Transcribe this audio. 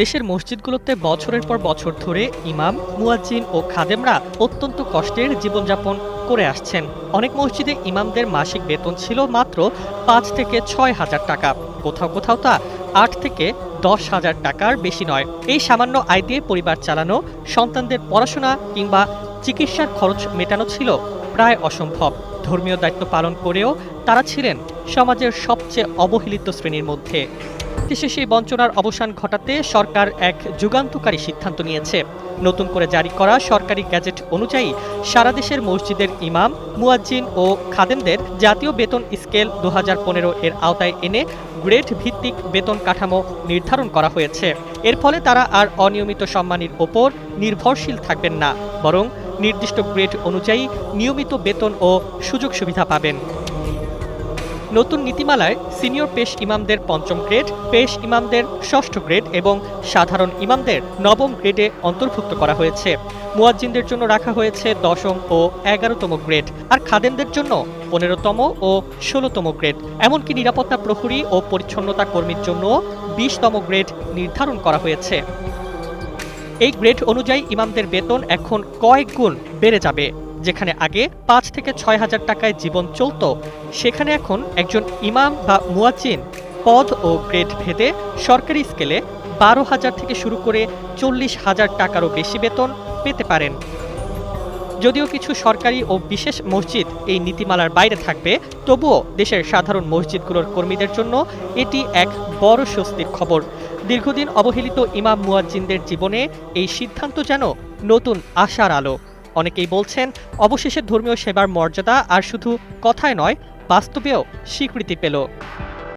দেশের মসজিদগুলোতে বছরের পর বছর ধরে ইমাম, মুয়াজ্জিন ও খাদেমরা অত্যন্ত কষ্টের জীবনযাপন করে আসছেন। অনেক মসজিদে ইমামদের মাসিক বেতন ছিল মাত্র ৫ থেকে ৬ হাজার টাকা, কোথাও কোথাও তা ৮ থেকে ১০ হাজার টাকার বেশি নয়। এই সামান্য আয় দিয়ে পরিবার চালানো, সন্তানদের পড়াশোনা কিংবা চিকিৎসার খরচ মেটানো ছিল প্রায় অসম্ভব। ধর্মীয় দায়িত্ব পালন করেও তারা ছিলেন সমাজের সবচেয়ে অবহেলিত শ্রেণীর মধ্যে। দেশে সেই বঞ্চনার অবসান ঘটাতে সরকার এক যুগান্তকারী সিদ্ধান্ত নিয়েছে। নতুন করে জারি করা সরকারি গ্যাজেট অনুযায়ী সারা দেশের মসজিদের ইমাম, মুয়াজ্জিন ও খাদেমদের জাতীয় বেতন স্কেল ২০১৫ এর আওতায় এনে গ্রেড ভিত্তিক বেতন কাঠামো নির্ধারণ করা হয়েছে। এর ফলে তারা আর অনিয়মিত সম্মানীর ওপর নির্ভরশীল থাকবেন না, বরং নির্দিষ্ট গ্রেড অনুযায়ী নিয়মিত বেতন ও সুযোগ সুবিধা পাবেন। নতুন নীতিমালায় সিনিয়র পেশ ইমামদের ৫ম গ্রেড, পেশ ইমামদের ৬ষ্ঠ গ্রেড এবং সাধারণ ইমামদের ৯ম গ্রেডে অন্তর্ভুক্ত করা হয়েছে। মুয়াজ্জিনদের জন্য রাখা হয়েছে ১০ম ও ১১তম গ্রেড, আর খাদেমদের জন্য ১৫তম ও ১৬তম গ্রেড। এমনকি নিরাপত্তা প্রহরী ও পরিচ্ছন্নতা কর্মীর জন্য ২০তম গ্রেড নির্ধারণ করা হয়েছে। এই গ্রেড অনুযায়ী ইমামদের বেতন এখন কয়েক গুণ বেড়ে যাবে। যেখানে আগে ৫ থেকে ৬ হাজার টাকায় জীবন চলত, সেখানে এখন একজন ইমাম বা মুয়াজ্জিন পদ ও গ্রেড ভেদে সরকারি স্কেলে ১২,০০০ থেকে শুরু করে ৪০,০০০ টাকারও বেশি বেতন পেতে পারেন। যদিও কিছু সরকারি ও বিশেষ মসজিদ এই নীতিমালার বাইরে থাকবে, তবুও দেশের সাধারণ মসজিদগুলোর কর্মীদের জন্য এটি এক বড় স্বস্তির খবর। দীর্ঘদিন অবহেলিত ইমাম মুয়াজ্জিনদের জীবনে এই সিদ্ধান্ত যেন নতুন আশার আলো। অনেকেই বলছেন, অবশেষে ধর্মীয় সেবার মর্যাদা আর শুধু কথায় নয়, বাস্তবেও স্বীকৃতি পেল।